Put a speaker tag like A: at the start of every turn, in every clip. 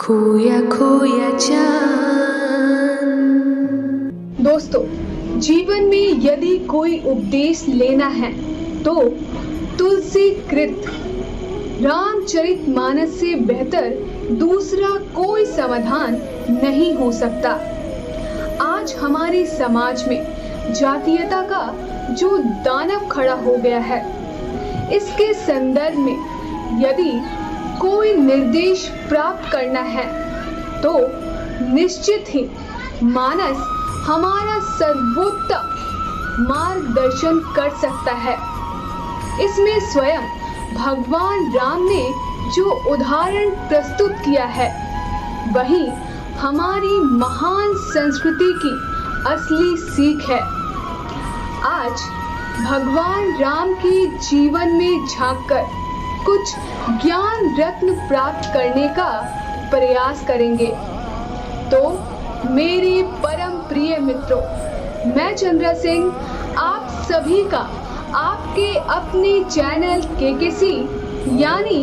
A: खोया खोया चांद।
B: दोस्तों, जीवन में यदि कोई उपदेश लेना है तो तुलसी कृत रामचरितमानस से बेहतर दूसरा कोई समाधान नहीं हो सकता। आज हमारे समाज में जातीयता का जो दानव खड़ा हो गया है, इसके संदर्भ में यदि कोई निर्देश प्राप्त करना है तो निश्चित ही मानस हमारा सर्वोत्तम मार्गदर्शन कर सकता है। इसमें स्वयं भगवान राम ने जो उदाहरण प्रस्तुत किया है, वही हमारी महान संस्कृति की असली सीख है। आज भगवान राम के जीवन में झांककर कुछ ज्ञान रत्न प्राप्त करने का प्रयास करेंगे। तो मेरे परम प्रिय मित्रों, मैं चंद्रा सिंह आप सभी का आपके अपने चैनल केकेसी यानी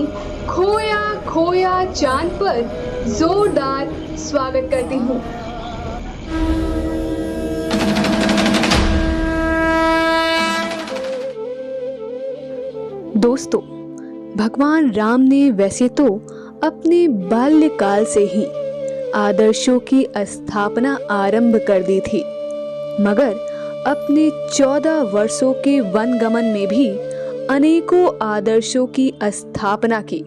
B: खोया खोया चांद पर जोरदार स्वागत करती हूँ।
A: दोस्तों, भगवान राम ने वैसे तो अपने बाल्यकाल से ही आदर्शों की स्थापना आरंभ कर दी थी, मगर अपने 14 वर्षों के वनगमन में भी अनेकों आदर्शों की स्थापना की,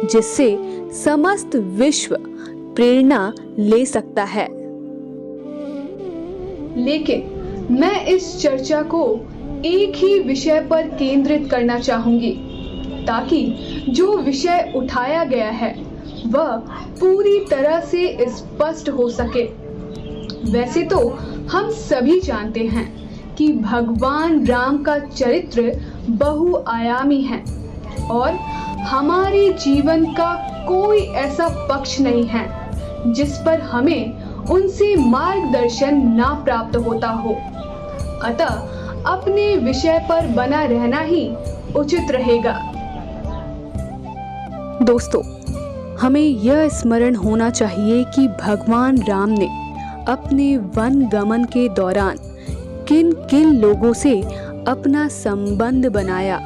A: जिससे समस्त विश्व प्रेरणा ले सकता है।
B: लेकिन मैं इस चर्चा को एक ही विषय पर केंद्रित करना चाहूंगी, ताकि जो विषय उठाया गया है वह पूरी तरह से स्पष्ट हो सके। वैसे तो हम सभी जानते हैं कि भगवान राम का चरित्र बहुआयामी है और हमारे जीवन का कोई ऐसा पक्ष नहीं है जिस पर हमें उनसे मार्गदर्शन ना प्राप्त होता हो। अतः अपने विषय पर बना रहना ही उचित रहेगा।
A: दोस्तों, हमें यह स्मरण होना चाहिए कि भगवान राम ने अपने वन गमन के दौरान किन किन लोगों से अपना संबंध बनाया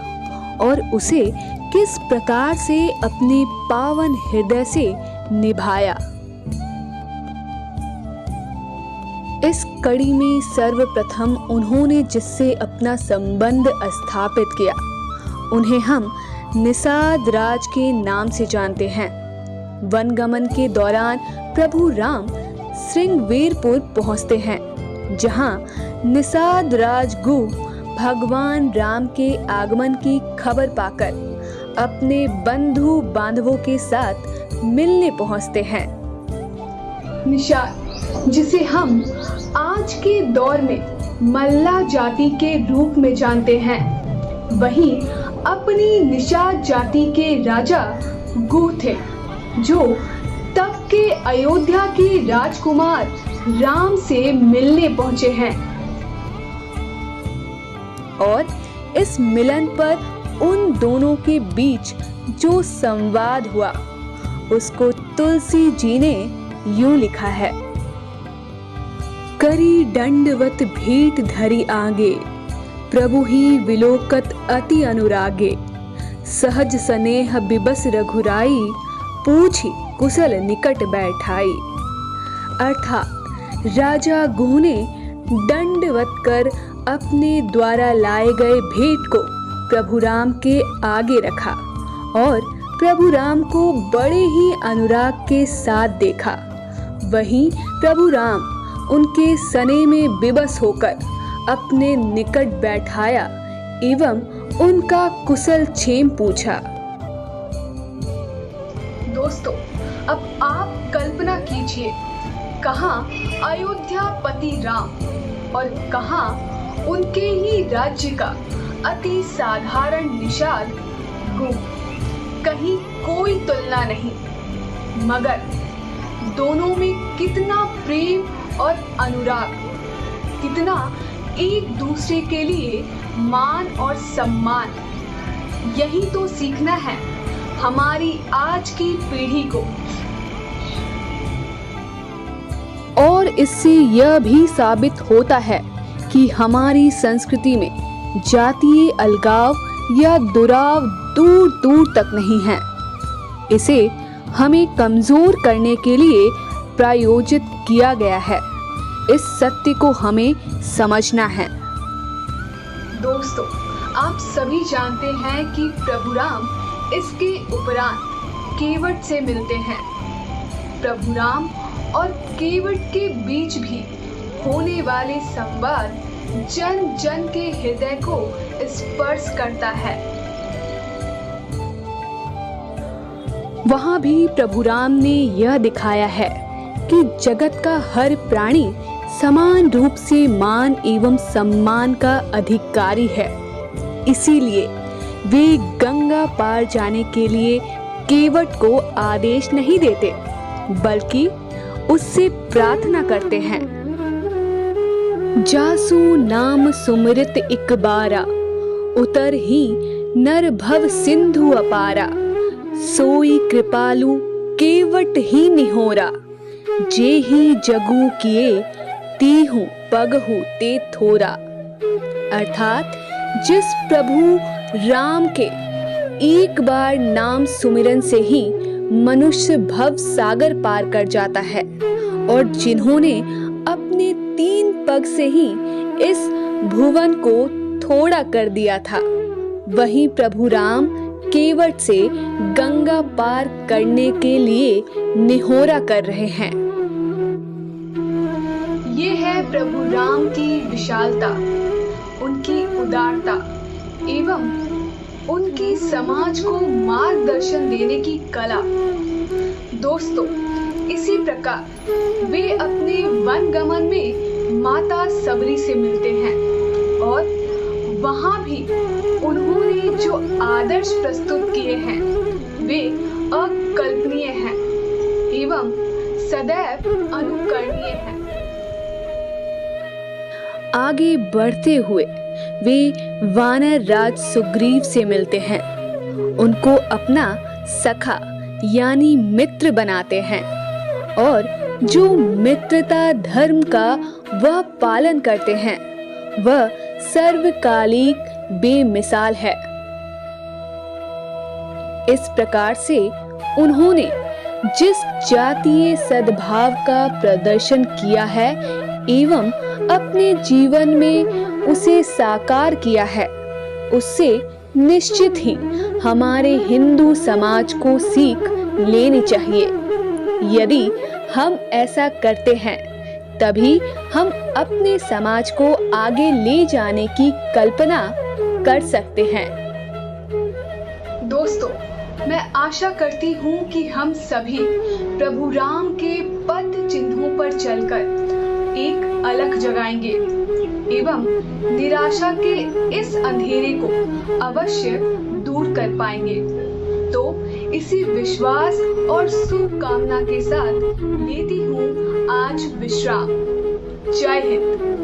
A: और उसे किस प्रकार से अपने पावन हृदय से निभाया। इस कड़ी में सर्वप्रथम उन्होंने जिससे अपना संबंध स्थापित किया, उन्हें हम निषाद राज के नाम से जानते हैं। वनगमन के दौरान प्रभु राम श्रृंगवेरपुर पहुंचते हैं, जहां निषाद राज गु भगवान राम के आगमन की खबर पाकर अपने बंधु बांधवों के साथ मिलने पहुंचते हैं।
B: निषाद, जिसे हम आज के दौर में मल्ला जाति के रूप में जानते हैं, वही अपनी निषाद जाति के राजा गु थे, जो तब के अयोध्या के राजकुमार राम से मिलने पहुंचे हैं।
A: और इस मिलन पर उन दोनों के बीच जो संवाद हुआ, उसको तुलसी जी ने यूं लिखा है। करी दंडवत भेंट धरि आगे, प्रभु ही विलोकत अति अनुरागे। सहज स्नेह बिबस रघुराई, पूछी कुशल निकट बैठाई। अर्थात राजा गुह ने दंडवत कर अपने द्वारा लाए गए भेंट को प्रभु राम के आगे रखा और प्रभु राम को बड़े ही अनुराग के साथ देखा। वहीं प्रभु राम उनके सने में विवश होकर अपने निकट बैठाया एवं उनका कुशल क्षेम पूछा।
B: दोस्तों, अब आप कल्पना कीजिए, कहाँ अयोध्यापति राम और कहाँ उनके ही राज्य का अति साधारण निषाद गु। कहीं कोई तुलना नहीं, मगर दोनों में कितना प्रेम और अनुराग, कितना एक दूसरे के लिए मान और सम्मान। यही तो सीखना है हमारी आज की पीढ़ी को।
A: और इससे यह भी साबित होता है कि हमारी संस्कृति में जातीय अलगाव या दुराव दूर दूर तक नहीं है। इसे हमें कमजोर करने के लिए प्रायोजित किया गया है। इस सत्य को हमें समझना है।
B: दोस्तों, आप सभी जानते हैं कि प्रभु राम इसके उपरांत केवट से मिलते हैं। प्रभु राम और केवट के बीच भी होने वाले संवाद जन जन के हृदय को स्पर्श करता है।
A: वहां भी प्रभु राम ने यह दिखाया है कि जगत का हर प्राणी समान रूप से मान एवं सम्मान का अधिकारी है। इसीलिए वे गंगा पार जाने के लिए केवट को आदेश नहीं देते, बल्कि उससे प्रार्थना करते हैं। जासु नाम सुमृत इक बारा, उतर ही नर भव सिंधु अपारा। सोई कृपालु केवट ही निहोरा, जे ही जगू किए तीहु पगहु ते थोरा। अर्थात जिस प्रभु राम के एक बार नाम सुमिरन से ही मनुष्य भव सागर पार कर जाता है, और जिन्होंने अपने 3 पग से ही इस भुवन को थोड़ा कर दिया था, वही प्रभु राम केवट से गंगा पार करने के लिए निहोरा कर रहे हैं।
B: ये है प्रभु राम की विशालता, उनकी उदारता एवं उनकी समाज को मार्गदर्शन देने की कला। दोस्तों, इसी प्रकार वे अपने वन गमन में माता सबरी से मिलते हैं, और वहां भी उन्होंने जो आदर्श प्रस्तुत किए हैं वे अकल्पनीय हैं एवं सदैव अनुकरणीय हैं।
A: आगे बढ़ते हुए वे वानर राज सुग्रीव से मिलते हैं। उनको अपना सखा यानी मित्र बनाते हैं, और जो मित्रता धर्म का वह पालन करते हैं, वह सर्वकालिक बेमिसाल है। इस प्रकार से उन्होंने जिस जातीय सद्भाव का प्रदर्शन किया है एवं अपने जीवन में उसे साकार किया है, उससे निश्चित ही हमारे हिंदू समाज को सीख लेनी चाहिए। यदि हम ऐसा करते हैं, तभी हम अपने समाज को आगे ले जाने की कल्पना कर सकते हैं।
B: दोस्तों, मैं आशा करती हूँ कि हम सभी प्रभु राम के पद चिन्हों पर चलकर एक अलख जगाएंगे एवं निराशा के इस अंधेरे को अवश्य दूर कर पाएंगे। तो इसी विश्वास और शुभकामना के साथ लेती हूँ आज विश्राम। जय हिंद।